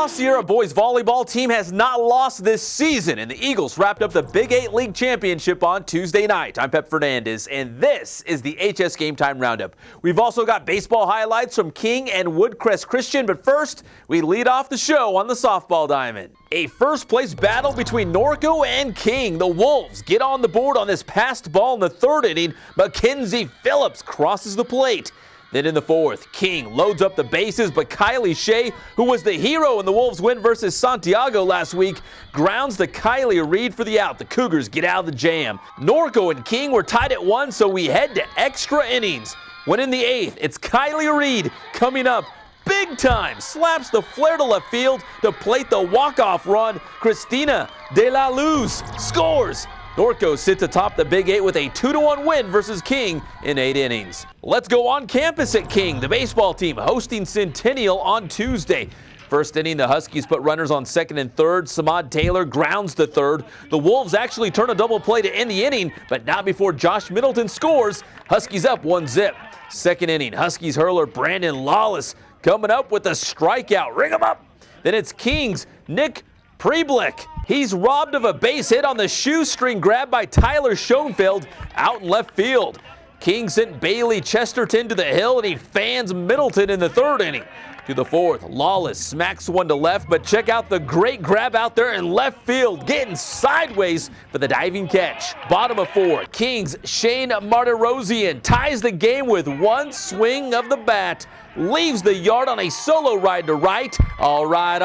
La Sierra boys volleyball team has not lost this season, and the Eagles wrapped up the Big VIII League championship on Tuesday night. I'm Pep Fernandez, and this is the HS Game Time Roundup. We've also got baseball highlights from King and Woodcrest Christian, but first, we lead off the show on the softball diamond. A first-place battle between Norco and King. The Wolves get on the board on this passed ball in the third inning. Mackenzie Phillips crosses the plate. Then in the fourth, King loads up the bases, but Kylie Shea, who was the hero in the Wolves' win versus Santiago last week, grounds to Kylie Reed for the out. The Cougars get out of the jam. Norco and King were tied at 1, so we head to extra innings. When in the eighth, it's Kylie Reed coming up big time, slaps the flare to left field to plate the walk-off run. Christina De La Luz scores. Norco sits atop the Big VIII with a 2-1 win versus King in 8 innings. Let's go on campus at King. The baseball team hosting Centennial on Tuesday. First inning, the Huskies put runners on second and third. Samad Taylor grounds to third. The Wolves actually turn a double play to end the inning, but not before Josh Middleton scores. Huskies up 1-0. Second inning, Huskies hurler Brandon Lawless coming up with a strikeout. Ring him up. Then it's King's Nick Preblick. He's robbed of a base hit on the shoestring grab by Tyler Schoenfeld out in left field. King sent Bailey Chesterton to the hill, and he fans Middleton in the third inning. To the fourth, Lawless smacks one to left, but check out the great grab out there in left field, getting sideways for the diving catch. Bottom of 4, King's Shane Martirosian ties the game with one swing of the bat. Leaves the yard on a solo ride to right. All right.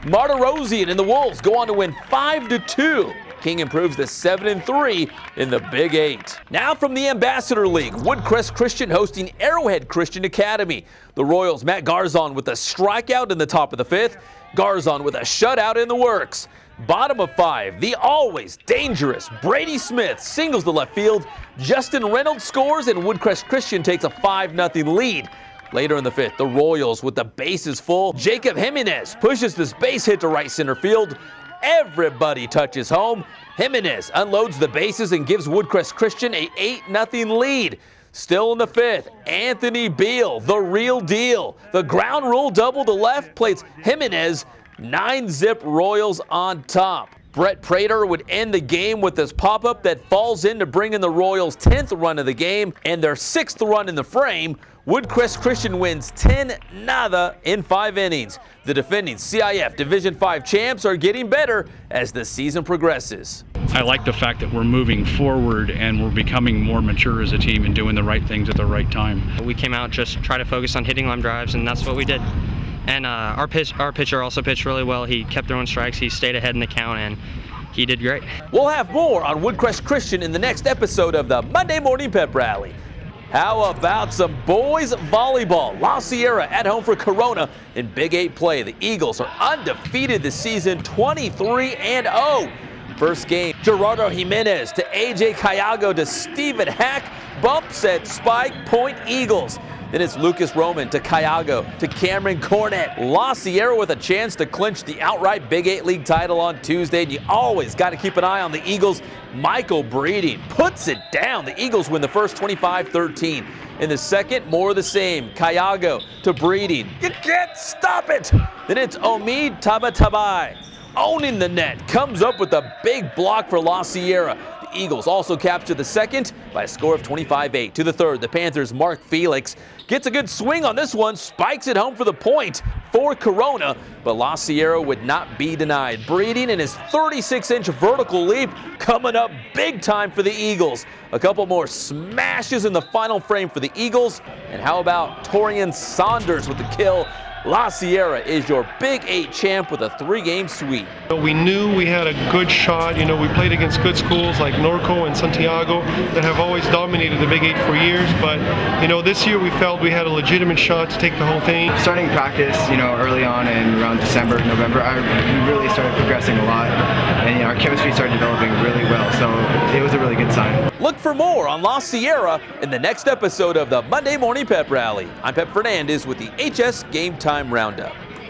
Martirosian and the Wolves go on to win 5-2. King improves to 7-3 in the Big VIII. Now from the Ambassador League, Woodcrest Christian hosting Arrowhead Christian Academy. The Royals, Matt Garzon with a strikeout in the top of the 5th. Garzon with a shutout in the works. Bottom of 5, the always dangerous Brady Smith singles to left field. Justin Reynolds scores, and Woodcrest Christian takes a 5-0 lead. Later in the 5th, the Royals with the bases full. Jacob Jimenez pushes this base hit to right center field. Everybody touches home. Jimenez unloads the bases and gives Woodcrest Christian a 8-0 lead. Still in the 5th, Anthony Beal, the real deal. The ground rule double to left plates Jimenez. 9-zip Royals on top. Brett Prater would end the game with this pop-up that falls in to bring in the Royals' 10th run of the game and their 6th run in the frame. Woodcrest Christian wins 10-0 in 5 innings. The defending CIF Division V champs are getting better as the season progresses. I like the fact that we're moving forward and we're becoming more mature as a team and doing the right things at the right time. We came out just try to focus on hitting line drives, and that's what we did. And our pitcher also pitched really well. He kept throwing strikes. He stayed ahead in the count, and he did great. We'll have more on Woodcrest Christian in the next episode of the Monday Morning Pep Rally. How about some boys volleyball? La Sierra at home for Corona in Big VIII play. The Eagles are undefeated this season, 23-0. First game, Gerardo Jimenez to AJ Cayago to Steven Hack. Bumps at Spike Point Eagles. Then it's Lucas Roman to Cayago to Cameron Cornett. La Sierra with a chance to clinch the outright Big VIII League title on Tuesday. And you always got to keep an eye on the Eagles. Michael Breeding puts it down. The Eagles win the first 25-13. In the second, more of the same. Cayago to Breeding. You can't stop it. Then it's Omid Tabatabai owning the net. Comes up with a big block for La Sierra. The Eagles also capture the second by a score of 25-8. To the third, the Panthers' Mark Felix gets a good swing on this one, spikes it home for the point for Corona, but La Sierra would not be denied. Breeding in his 36-inch vertical leap coming up big time for the Eagles. A couple more smashes in the final frame for the Eagles. And how about Torian Saunders with the kill? La Sierra is your Big VIII champ with a 3-game sweep. We knew we had a good shot. You know, we played against good schools like Norco and Santiago that have always dominated the Big VIII for years. But, you know, this year we felt we had a legitimate shot to take the whole thing. Starting practice, you know, early on in around December, November, we really started progressing a lot. And, you know, our chemistry started developing really well. So it was a really good sign. Look for more on La Sierra in the next episode of the Monday Morning Pep Rally. I'm Pep Fernandez with the HS Game Time Roundup.